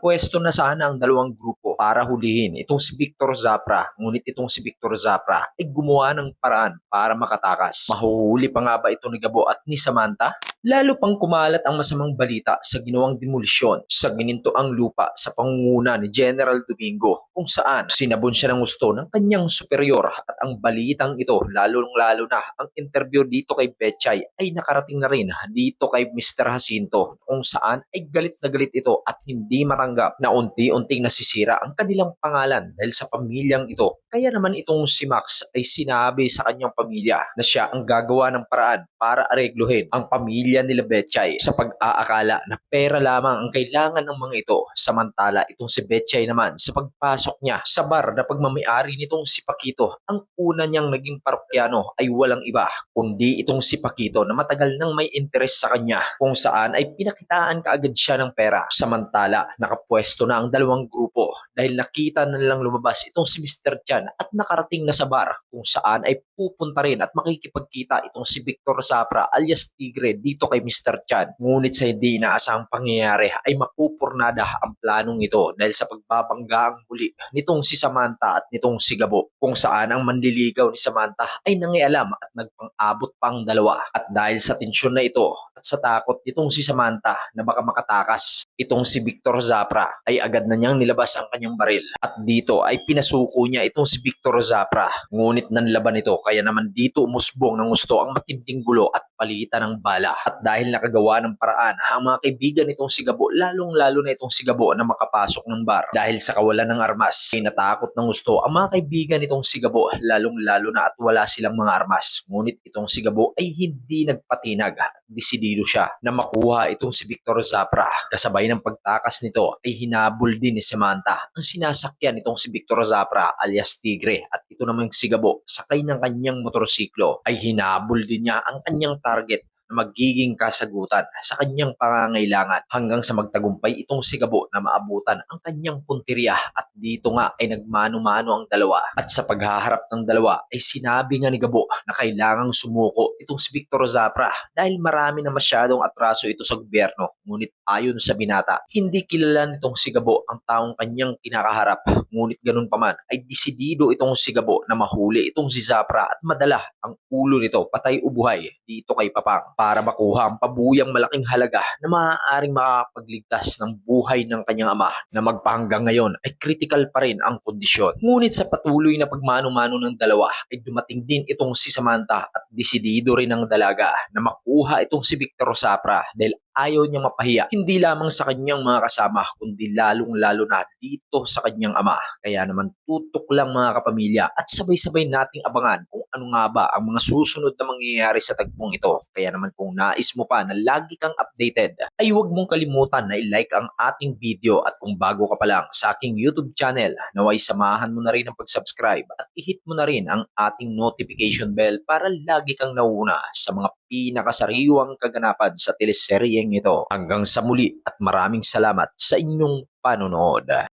Nakapwesto na sana ang dalawang grupo para hulihin itong si Victor Zapra, ngunit itong si Victor Zapra ay gumawa ng paraan para makatakas. Mahuhuli pa nga ba ito ni Gabo at ni Samantha? Lalo pang kumalat ang masamang balita sa ginawang demolisyon sa ginintoang lupa sa pangunguna ni General Domingo, kung saan sinabon siya ng gusto ng kanyang superior. At ang balitang ito, lalong-lalo na ang interview dito kay Betchay, ay nakarating na rin dito kay Mr. Jacinto, kung saan ay galit na galit ito at hindi matanggap na unti-unting nasisira ang kanilang pangalan dahil sa pamilyang ito. Kaya naman itong si Max ay sinabi sa kanyang pamilya na siya ang gagawa ng paraan para aregluhin ang pamilya nila Betchay sa pag-aakala na pera lamang ang kailangan ng mga ito. Samantala itong si Betchay naman, sa pagpasok niya sa bar na pagmamayari nitong si Paquito, ang una niyang naging parokyano ay walang iba kundi itong si Paquito na matagal nang may interes sa kanya, kung saan ay pinakitaan kaagad siya ng pera. Samantala nakapwesto na ang dalawang grupo dahil nakita na nilang lumabas itong si Mr. Chan at nakarating na sa bar, kung saan ay pupunta rin at makikipagkita itong si Victor Zapra alias Tigre dito kay Mr. Chan. Ngunit sa hindi inaasahang pangyayari ay mapupurnada ang planong ito dahil sa pagbabanggaang muli nitong si Samantha at nitong si Gabo, kung saan ang manliligaw ni Samantha ay nangialam at nagpang-abot pang dalawa. At dahil sa tensyon na ito at sa takot nitong si Samantha na baka makatakas itong si Victor Zapra, ay agad na niyang nilabas ang kanyang baril at dito ay pinasuko niya itong si Victor Zapra, ngunit nanlaban ito. Kaya naman dito umusbong ng gusto ang matinding gulo at palitan ng bala. At dahil nakagawa ng paraan ang mga kaibigan nitong si Gabo, lalong-lalo na itong si Gabo na makapasok ng bar dahil sa kawalan ng armas, ay natakot ng gusto ang mga kaibigan nitong si Gabo, lalong-lalo na at wala silang mga armas. Ngunit itong si Gabo ay hindi nagpatinag. Desidido siya na makuha itong si Victor Zapra. Kasabay ng pagtakas nito ay hinabol din ni Samantha ang sinasakyan nitong si Victor Zapra alias Tigre, at ito namang si Gabo sakay ng kanyang motorsiklo ay hinabol din niya ang kanyang target na magiging kasagutan sa kanyang pangangailangan, hanggang sa magtagumpay itong si Gabo na maabutan ang kanyang punteriya. At dito nga ay nagmano-mano ang dalawa, at sa paghaharap ng dalawa ay sinabi nga ni Gabo na kailangang sumuko itong si Victor Zapra dahil marami na masyadong atraso ito sa gobyerno. Ngunit ayon sa binata, hindi kilala nitong si Gabo ang taong kanyang kinakaharap. Ngunit ganun pa man ay desidido itong si Gabo na mahuli itong si Zapra at madala ang ulo nito patay o buhay dito kay Papang para makuha ang pabuyang malaking halaga na maaaring makakapagligtas ng buhay ng kanyang ama na magpahanggang ngayon ay critical pa rin ang kondisyon. Ngunit sa patuloy na pagmano-mano ng dalawa ay dumating din itong si Samantha at desidido rin ng dalaga na makuha itong si Victor Zapra dahil ayaw niyang mapahiya hindi lamang sa kanyang mga kasama kundi lalong-lalo na dito sa kanyang ama. Kaya naman tutok lang mga kapamilya at sabay-sabay nating abangan kung ano nga ba ang mga susunod na mangyayari sa tagpong ito. Kaya naman kung nais mo pa na lagi kang updated ay huwag mong kalimutan na i-like ang ating video, at kung bago ka pa lang sa aking YouTube channel, naway samahan mo na rin ang pag-subscribe at i-hit mo na rin ang ating notification bell para lagi kang nauna sa mga pinakasariwang kaganapan sa teleseryeng ito. Hanggang sa muli at maraming salamat sa inyong panonood.